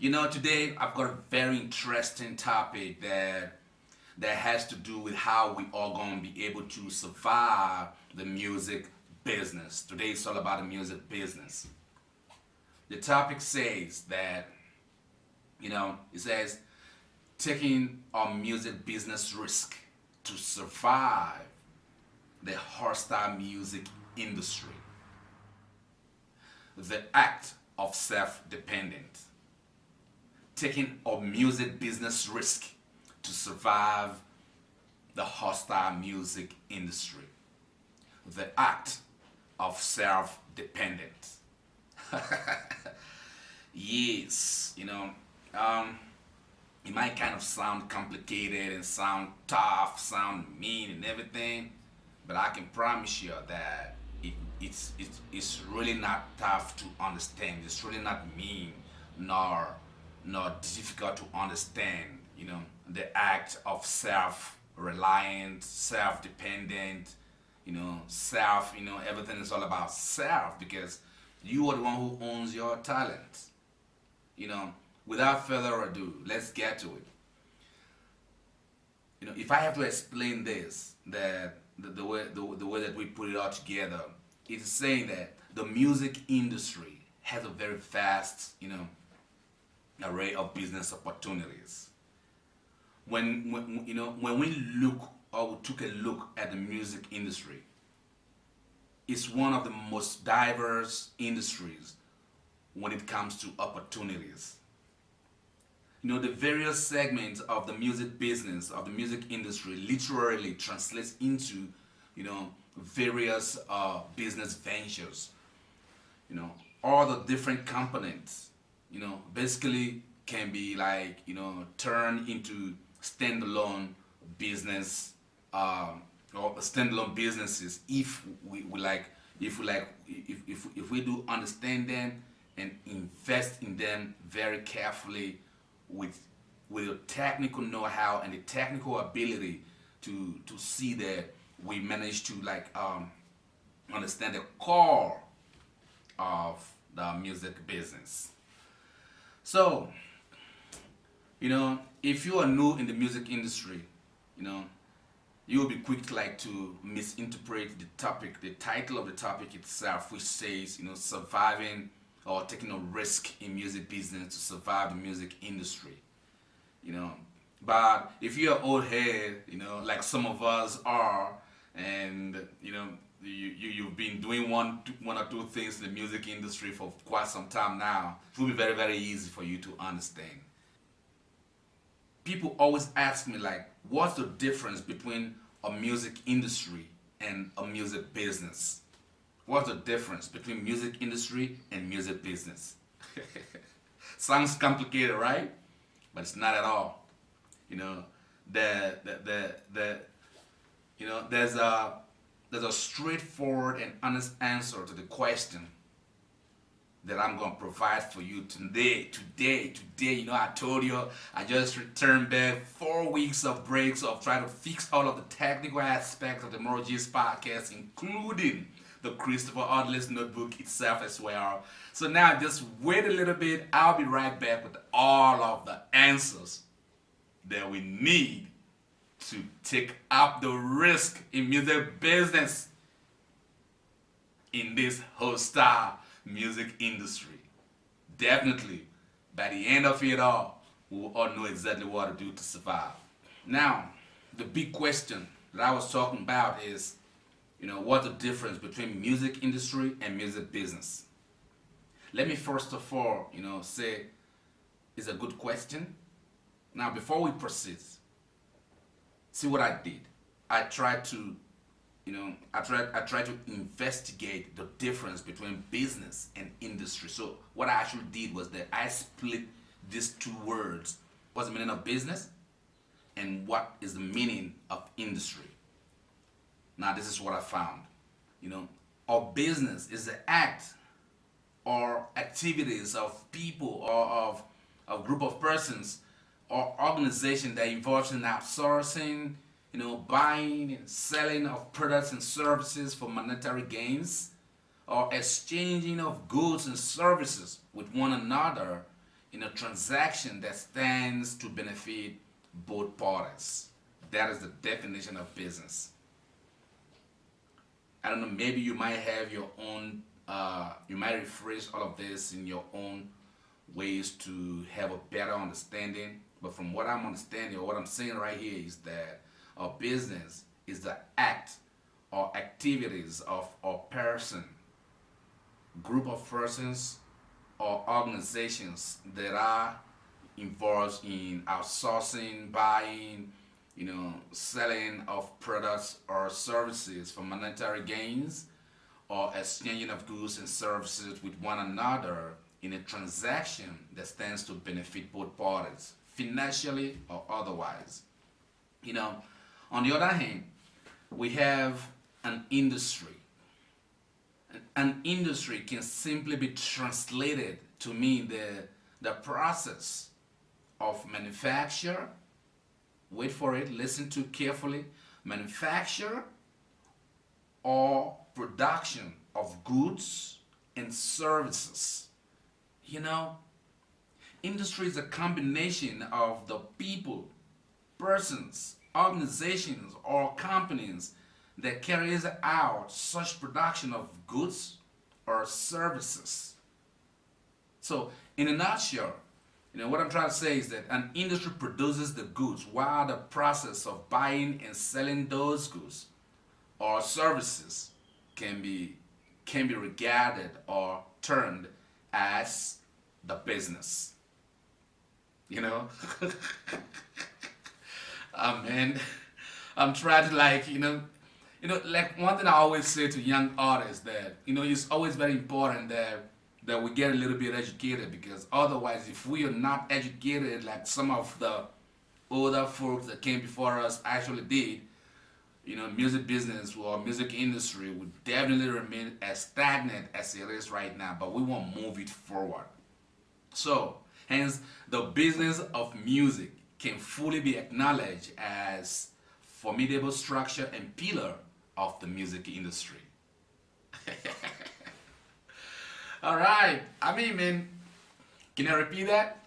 Today I've got a very interesting topic that has to do with how we are going to be able to survive the music business. Today it's all about the music business. The topic says that, it says taking our music business risk to survive the hostile music industry. The act of self-dependence. Taking our music business risk to survive the hostile music industry. The act of self-dependence. Yes, it might kind of sound complicated and sound tough, sound mean and everything, but I can promise you that it's really not tough to understand. It's really not mean nor difficult to understand. The act of self-reliant, self-dependent, self. Everything is all about self because you are the one who owns your talent. Without further ado, let's get to it. If I have to explain this, that the way that we put it all together, it's saying that the music industry has a very vast, array of business opportunities. When we look or we took a look at the music industry, it's one of the most diverse industries when it comes to opportunities. The various segments of the music business, of the music industry, literally translates into, various business ventures. All the different components, basically can be like, turned into standalone business or standalone businesses if we do understand them and invest in them very carefully with the technical know-how and the technical ability to see that we manage to understand the core of the music business. So, if you are new in the music industry, you will be quick to misinterpret the topic, the title of the topic itself, which says, surviving or taking a risk in music business to survive the music industry. But if you're old head, like some of us are, and you've been doing one or two things in the music industry for quite some time now, it will be very, very easy for you to understand. People always ask me what's the difference between a music industry and a music business? What's the difference between music industry and music business? Sounds complicated, right? But it's not at all. There's a straightforward and honest answer to the question that I'm going to provide for you today. I told you I just returned back 4 weeks of breaks of trying to fix all of the technical aspects of the Morgeez podcast, including the Christopher Odiley Notebook itself as well. So now just wait a little bit. I'll be right back with all of the answers that we need to take up the risk in music business in this hostile music industry. Definitely, by the end of it all, we will all know exactly what to do to survive. Now, the big question that I was talking about is, what's the difference between music industry and music business? Let me first of all, say it's a good question. Now, before we proceed, see what I did. I tried to investigate the difference between business and industry. So what I actually did was that I split these two words. What's the meaning of business and what is the meaning of industry? Now this is what I found. Our business is the act or activities of people or of a group of persons or organization that involves in outsourcing, buying and selling of products and services for monetary gains, or exchanging of goods and services with one another in a transaction that stands to benefit both parties. That is the definition of business. I don't know, maybe you might have your own, you might rephrase all of this in your own ways to have a better understanding. But from what I'm understanding, or what I'm saying right here, is that a business is the act or activities of a person, group of persons, or organizations that are involved in outsourcing, buying, selling of products or services for monetary gains, or exchanging of goods and services with one another in a transaction that stands to benefit both parties, financially or otherwise. On the other hand, we have an industry. An industry can simply be translated to mean the process of manufacture. Wait for it, listen to carefully. Manufacture or production of goods and services. Industry is a combination of the people, persons, organizations, or companies that carries out such production of goods or services. So, in a nutshell, what I'm trying to say is that an industry produces the goods, while the process of buying and selling those goods or services can be regarded or termed as the business. Man, I'm trying to like one thing I always say to young artists, that it's always very important that we get a little bit educated, because otherwise, if we are not educated like some of the older folks that came before us actually did, music business or music industry would definitely remain as stagnant as it is right now, but we won't move it forward. So, hence, the business of music can fully be acknowledged as formidable structure and pillar of the music industry. All right. Man, can I repeat that?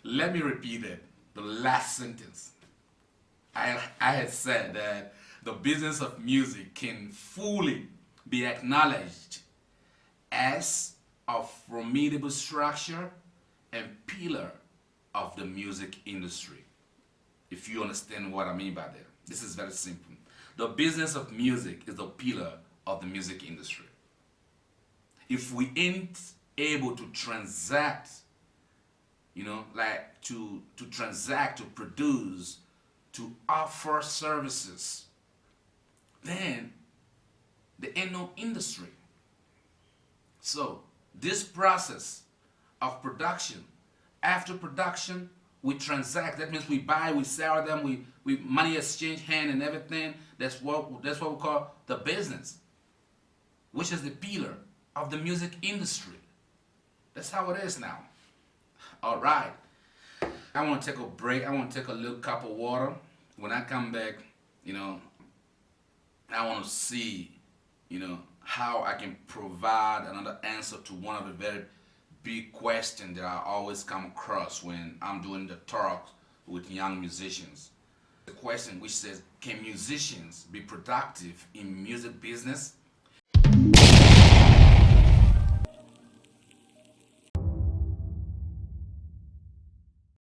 Let me repeat it. The last sentence. I had said that the business of music can fully be acknowledged as a formidable structure and pillar of the music industry. If you understand what I mean by that, this is very simple. The business of music is the pillar of the music industry. If we ain't able to transact, like to transact, to produce, to offer services, then there ain't no industry. So this process of production, after production, we transact. That means we buy, we sell them, we money exchange hand and everything. That's what we call the business, which is the pillar of the music industry. That's how it is now. All right. I want to take a break. I want to take a little cup of water. When I come back, I want to see, how I can provide another answer to one of the very big questions that I always come across when I'm doing the talks with young musicians. The question which says, can musicians be productive in music business?